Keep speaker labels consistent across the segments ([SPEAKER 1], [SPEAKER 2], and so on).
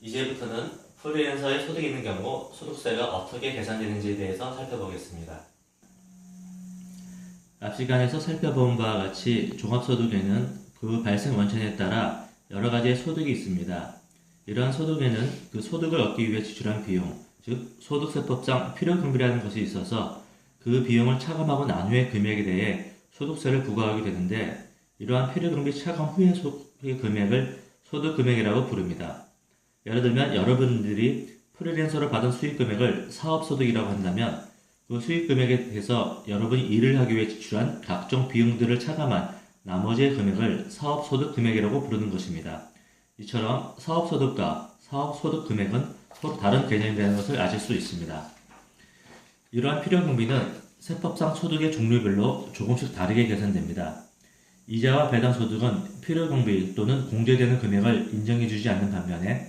[SPEAKER 1] 이제부터는 프리랜서의 소득이 있는 경우 소득세가 어떻게 계산되는지에 대해서 살펴보겠습니다. 앞 시간에서 살펴본 바와 같이 종합소득에는 그 발생 원천에 따라 여러 가지의 소득이 있습니다. 이러한 소득에는 그 소득을 얻기 위해 지출한 비용, 즉 소득세법상 필요경비라는 것이 있어서 그 비용을 차감하고 난 후의 금액에 대해 소득세를 부과하게 되는데, 이러한 필요경비 차감 후의 금액을 소득금액이라고 부릅니다. 예를 들면 여러분들이 프리랜서로 받은 수익금액을 사업소득이라고 한다면 그 수익금액에 대해서 여러분이 일을 하기 위해 지출한 각종 비용들을 차감한 나머지의 금액을 사업소득금액이라고 부르는 것입니다. 이처럼 사업소득과 사업소득금액은 서로 다른 개념이라는 것을 아실 수 있습니다. 이러한 필요경비는 세법상 소득의 종류별로 조금씩 다르게 계산됩니다. 이자와 배당소득은 필요경비 또는 공제되는 금액을 인정해주지 않는 반면에,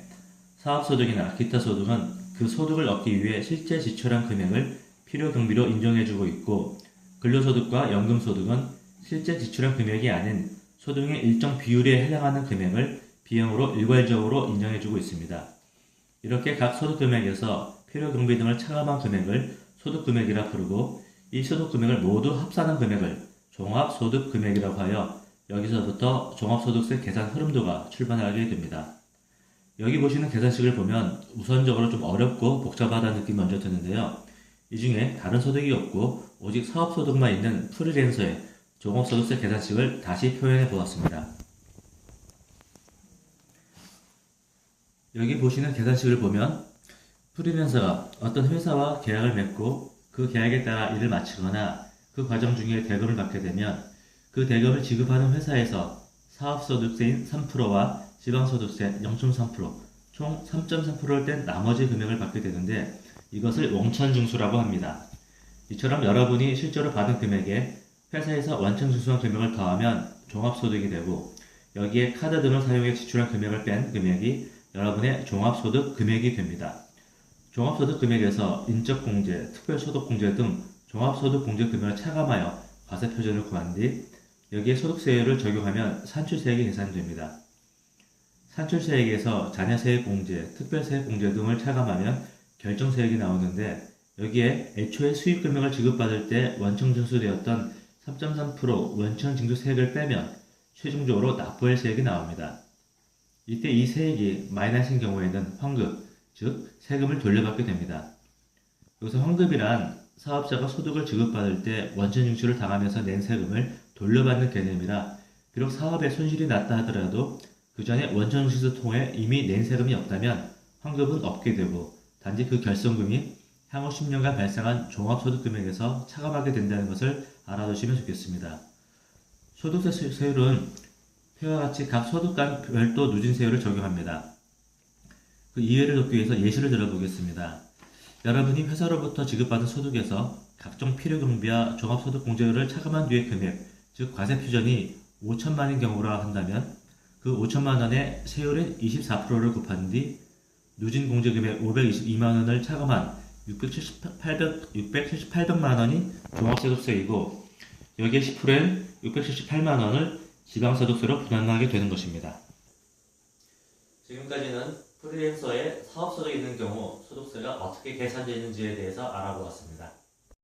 [SPEAKER 1] 사업소득이나 기타 소득은 그 소득을 얻기 위해 실제 지출한 금액을 필요경비로 인정해주고 있고, 근로소득과 연금소득은 실제 지출한 금액이 아닌 소득의 일정 비율에 해당하는 금액을 비용으로 일괄적으로 인정해주고 있습니다. 이렇게 각 소득금액에서 필요경비 등을 차감한 금액을 소득금액이라 부르고, 이 소득금액을 모두 합산한 금액을 종합소득금액이라고 하여 여기서부터 종합소득세 계산 흐름도가 출발하게 됩니다. 여기 보시는 계산식을 보면 우선적으로 좀 어렵고 복잡하다는 느낌이 먼저 드는데요. 이 중에 다른 소득이 없고 오직 사업소득만 있는 프리랜서의 종합소득세 계산식을 다시 표현해 보았습니다. 여기 보시는 계산식을 보면 프리랜서가 어떤 회사와 계약을 맺고 그 계약에 따라 일을 마치거나 그 과정 중에 대금을 받게 되면 그 대금을 지급하는 회사에서 사업소득세인 3%와 지방소득세 0.3%, 총 3.3%를 뗀 나머지 금액을 받게 되는데, 이것을 원천징수라고 합니다. 이처럼 여러분이 실제로 받은 금액에 회사에서 원천징수한 금액을 더하면 종합소득이 되고, 여기에 카드 등을 사용해 지출한 금액을 뺀 금액이 여러분의 종합소득 금액이 됩니다. 종합소득 금액에서 인적공제, 특별소득공제 등 종합소득 공제 금액을 차감하여 과세표준을 구한 뒤 여기에 소득세율을 적용하면 산출세액이 계산됩니다. 산출세액에서 자녀세액 공제, 특별세액 공제 등을 차감하면 결정세액이 나오는데, 여기에 애초에 수익금액을 지급받을 때 원천징수되었던 3.3% 원천징수세액을 빼면 최종적으로 납부할 세액이 나옵니다. 이때 이 세액이 마이너스인 경우에는 환급, 즉 세금을 돌려받게 됩니다. 여기서 환급이란 사업자가 소득을 지급받을 때 원천징수를 당하면서 낸 세금을 돌려받는 개념이라, 비록 사업에 손실이 났다 하더라도 그 전에 원천징수 통해 이미 낸 세금이 없다면 환급은 없게 되고, 단지 그 결손금이 향후 10년간 발생한 종합소득금액에서 차감하게 된다는 것을 알아두시면 좋겠습니다. 소득세율은 표와 같이 각 소득 간 별도 누진세율을 적용합니다. 그 이해를 돕기 위해서 예시를 들어보겠습니다. 여러분이 회사로부터 지급받은 소득에서 각종 필요경비와 종합소득공제를 차감한 뒤의 금액, 즉 과세표준이 5천만인 경우라 한다면 그 5천만원의 세율인 24%를 곱한 뒤 누진공제금액 522만원을 차감한 678만원이 종합소득세이고, 여기에 10%인 678만원을 지방소득세로 분할하게 되는 것입니다. 지금까지는 프리랜서의 사업소득이 있는 경우 소득세가 어떻게 계산되는지에 대해서 알아보았습니다.